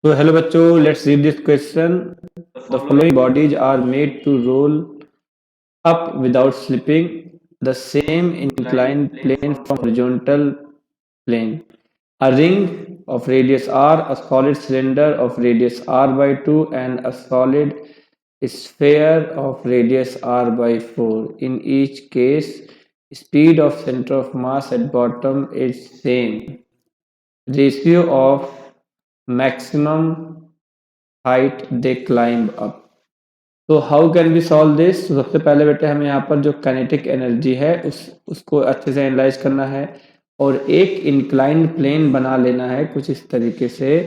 So hello बच्चों, let's read this question. The following bodies are made to roll up without slipping the same inclined plane from horizontal plane. A ring of radius r, a solid cylinder of radius r by 2 and a solid sphere of radius r by 4. In each case, speed of center of mass at bottom is same. Ratio of maximum height they climb up. तो how can we solve this? तो सबसे पहले बेटे हमें यहाँ पर जो kinetic energy है उसको अच्छे से एनालाइज करना है और एक इंक्लाइंड प्लेन बना लेना है कुछ इस तरीके से।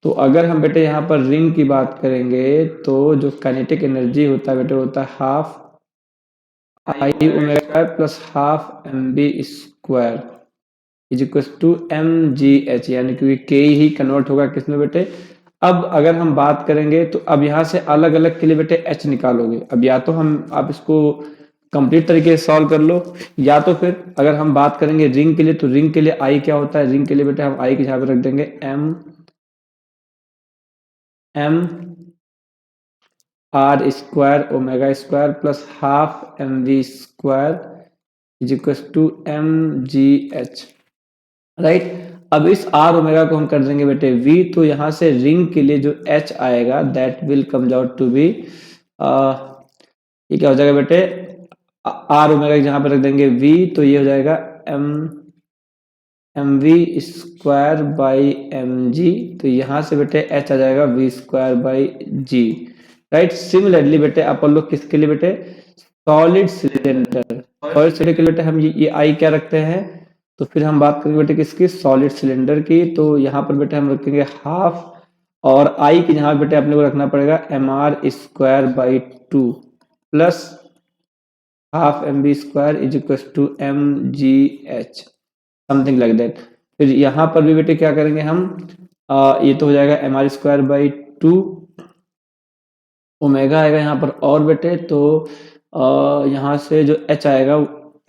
तो अगर हम बेटे यहाँ पर रिंग की बात करेंगे तो जो काइनेटिक एनर्जी होता है बेटे होता है half I omega square plus half M B square is equal to M G H, यानी कि के ही कन्वर्ट होगा किसमें बेटे। अब अगर हम बात करेंगे तो अब यहाँ से अलग अलग के लिए बेटे एच निकालोगे। अब या तो हम आप इसको कंप्लीट तरीके से सॉल्व कर लो, या तो फिर अगर हम बात करेंगे रिंग के लिए तो रिंग के लिए आई क्या होता है, रिंग के लिए बेटे हम आई के यहाँ पे रख देंगे M R square omega square plus half M V square is equal to M G H, right. अब इस आर ओमेगा को हम कर देंगे बेटे v, तो यहां से रिंग के लिए जो h आएगा that will comes out to be, ये क्या हो जाएगा बेटे आर ओमेगा जहां पे रख देंगे v, तो ये हो जाएगा M V square by M G, तो यहां से बेटे h आ जाएगा v square by G, right. Similarly बेटे अपन लोग किसके लिए बेटे सॉलिड सिलेंडर के लिए बेटे हम ये आई क्या रखते हैं, तो फिर हम बात करेंगे बेटे किसकी सॉलिड सिलेंडर की। तो यहाँ पर बेटे हम रखेंगे हाफ और आई की जहाँ बेटे अपने को रखना पड़ेगा M R square by 2 plus half M B square is equal to M G H, something like that. फिर यहाँ पर भी बेटे क्या करेंगे हम, ये तो हो जाएगा M R square by 2 omega आएगा यहाँ पर और बेटे, तो यहाँ से जो h आएगा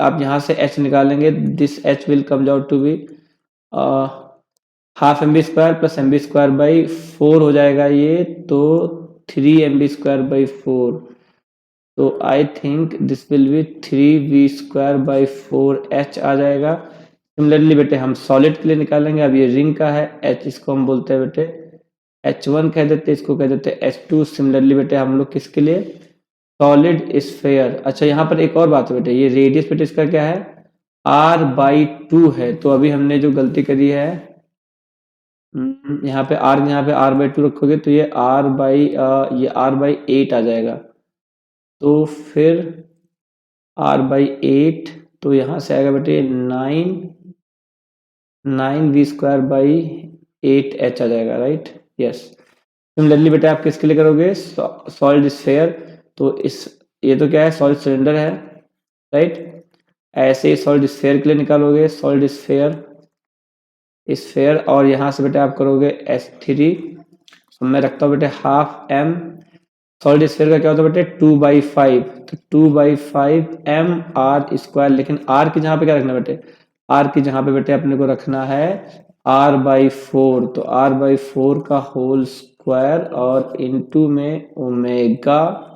आप यहाँ से h निकालेंगे, this h will comes out to be half M B square plus M B square by 4 हो जाएगा ये, तो 3 एम बी स्क्वायर बाई 4, तो I think this will be 3 V square by 4 h आ जाएगा। सिमिलरली बेटे हम सॉलिड के लिए निकालेंगे, अब ये रिंग का है h, इसको हम बोलते हैं बेटे H1 कह देते, इसको कह देते H2। सिमिलरली बेटे हम लोग किसके लिए सॉलिड स्फेयर। अच्छा यहाँ पर एक और बात है बेटे, ये रेडियस बेटे इसका क्या है r बाई 2 है, तो अभी हमने जो गलती करी है यहाँ पे r बाई 2 रखोगे तो ये r बाई 8 आ जाएगा, तो फिर r बाई 8, तो यहाँ से आएगा बेटे 9 वी स्क्वायर बाई 8 h आ जाएगा, राइट, यस। सिमिलरली बेटा आप किसके लिए करोगे सॉलिड स्फेयर, तो इस ये तो क्या है सॉलिड सिलेंडर है, राइट। ऐसे ही सॉलिड स्फेयर के लिए निकालोगे सॉलिड स्फेयर और यहाँ से बेटा आप करोगे S3, तो मैं रखता हूँ बेटे हाफ m, सॉलिड स्फेयर का क्या होता है बेटे 2/5, तो 2/5 एम आर स्क्वायर, लेकिन r की जहाँ पे क्या रखना बेटे r की जहाँ पे बेटे अपने को रखना है r/4, तो r/4 का होल स्क्वायर और इनटू में ओमेगा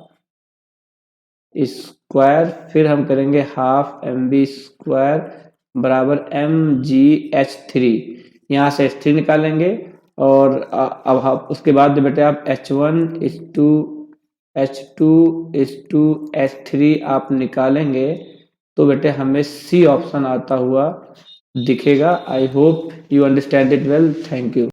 स्क्वायर, फिर हम करेंगे हाफ एम बी स्क्वायर बराबर एम जी एच 3, यहाँ से H3 निकालेंगे और अब उसके बाद बेटे आप H1 इस टू H2 इस टू H3 आप निकालेंगे तो बेटे हमें C ऑप्शन आता हुआ दिखेगा। I hope you understand it well, thank you.